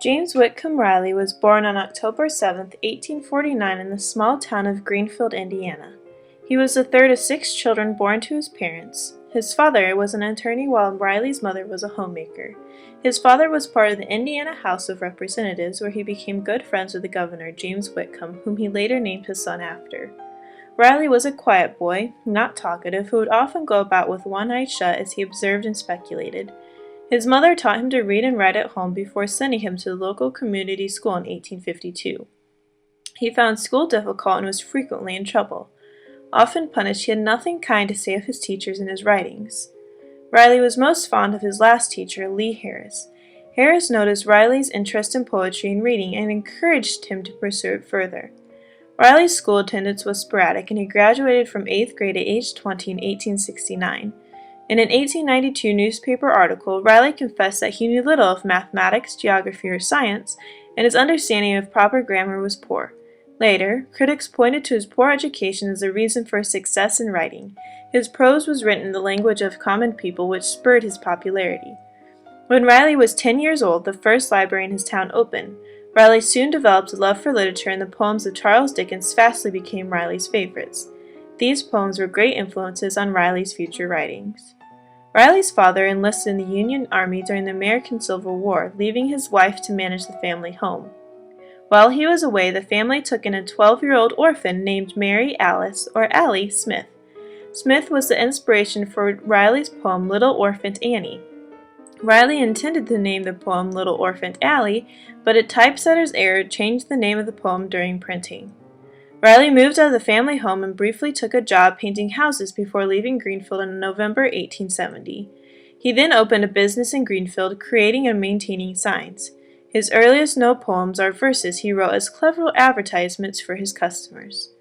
James Whitcomb Riley was born on October 7, 1849 in the small town of Greenfield, Indiana. He was the third of 6 children born to his parents. His father was an attorney while Riley's mother was a homemaker. His father was part of the Indiana House of Representatives, where he became good friends with the governor, James Whitcomb, whom he later named his son after. Riley was a quiet boy, not talkative, who would often go about with one eye shut as he observed and speculated. His mother taught him to read and write at home before sending him to the local community school in 1852. He found school difficult and was frequently in trouble. Often punished, he had nothing kind to say of his teachers and his writings. Riley was most fond of his last teacher, Lee Harris. Harris noticed Riley's interest in poetry and reading and encouraged him to pursue it further. Riley's school attendance was sporadic, and he graduated from 8th grade at age 20 in 1869. In an 1892 newspaper article, Riley confessed that he knew little of mathematics, geography, or science, and his understanding of proper grammar was poor. Later, critics pointed to his poor education as a reason for his success in writing. His prose was written in the language of common people, which spurred his popularity. When Riley was 10 years old, the first library in his town opened. Riley soon developed a love for literature, and the poems of Charles Dickens fastly became Riley's favorites. These poems were great influences on Riley's future writings. Riley's father enlisted in the Union Army during the American Civil War, leaving his wife to manage the family home. While he was away, the family took in a 12-year-old orphan named Mary Alice, or Allie, Smith. Smith was the inspiration for Riley's poem Little Orphaned Annie. Riley intended to name the poem Little Orphaned Allie, but a typesetter's error changed the name of the poem during printing. Riley moved out of the family home and briefly took a job painting houses before leaving Greenfield in November 1870. He then opened a business in Greenfield, creating and maintaining signs. His earliest known poems are verses he wrote as clever advertisements for his customers.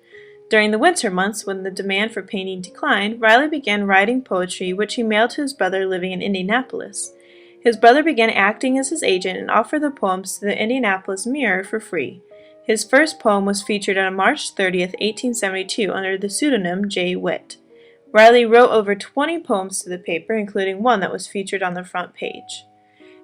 During the winter months, when the demand for painting declined, Riley began writing poetry, which he mailed to his brother living in Indianapolis. His brother began acting as his agent and offered the poems to the Indianapolis Mirror for free. His first poem was featured on March 30, 1872, under the pseudonym J. Witt. Riley wrote over 20 poems to the paper, including one that was featured on the front page.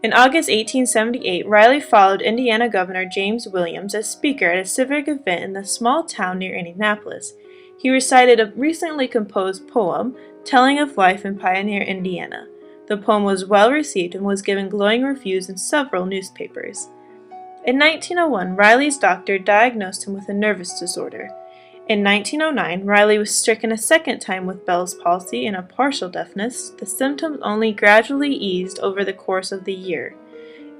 In August 1878, Riley followed Indiana Governor James Williams as speaker at a civic event in the small town near Indianapolis. He recited a recently composed poem telling of life in Pioneer, Indiana. The poem was well received and was given glowing reviews in several newspapers. In 1901, Riley's doctor diagnosed him with a nervous disorder. In 1909, Riley was stricken a second time with Bell's palsy and a partial deafness. The symptoms only gradually eased over the course of the year.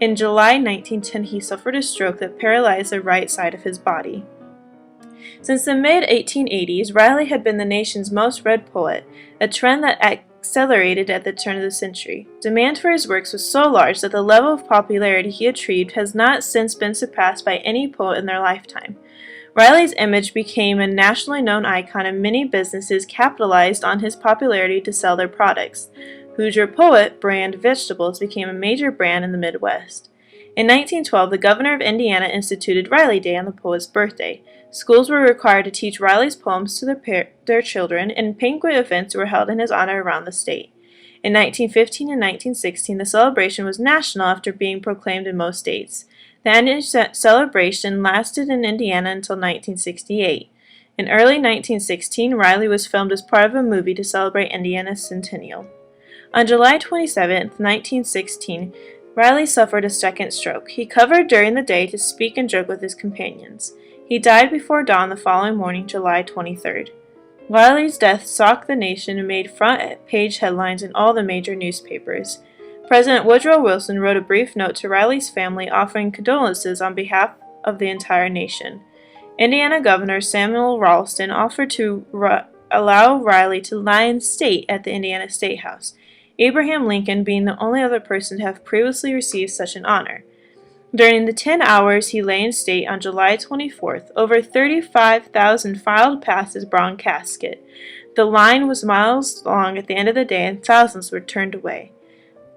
In July 1910, he suffered a stroke that paralyzed the right side of his body. Since the mid-1880s, Riley had been the nation's most read poet, a trend that accelerated at the turn of the century. Demand for his works was so large that the level of popularity he achieved has not since been surpassed by any poet in their lifetime. Riley's image became a nationally known icon, and many businesses capitalized on his popularity to sell their products. Hoosier Poet brand vegetables became a major brand in the Midwest. In 1912, the governor of Indiana instituted Riley Day on the poet's birthday. Schools were required to teach Riley's poems to their children, and banquet events were held in his honor around the state. In 1915 and 1916, the celebration was national after being proclaimed in most states. The annual celebration lasted in Indiana until 1968. In early 1916, Riley was filmed as part of a movie to celebrate Indiana's centennial. On July 27, 1916, Riley suffered a second stroke. He covered during the day to speak and joke with his companions. He died before dawn the following morning, July 23rd. Riley's death shocked the nation and made front-page headlines in all the major newspapers. President Woodrow Wilson wrote a brief note to Riley's family offering condolences on behalf of the entire nation. Indiana Governor Samuel Ralston offered to allow Riley to lie in state at the Indiana State House, Abraham Lincoln being the only other person to have previously received such an honor. During the 10 hours he lay in state on July 24th, over 35,000 filed past his bronze casket. The line was miles long at the end of the day, and thousands were turned away.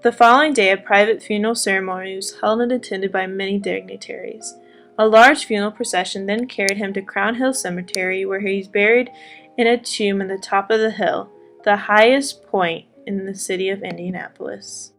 The following day, a private funeral ceremony was held and attended by many dignitaries. A large funeral procession then carried him to Crown Hill Cemetery, where he is buried in a tomb in the top of the hill, the highest point in the city of Indianapolis.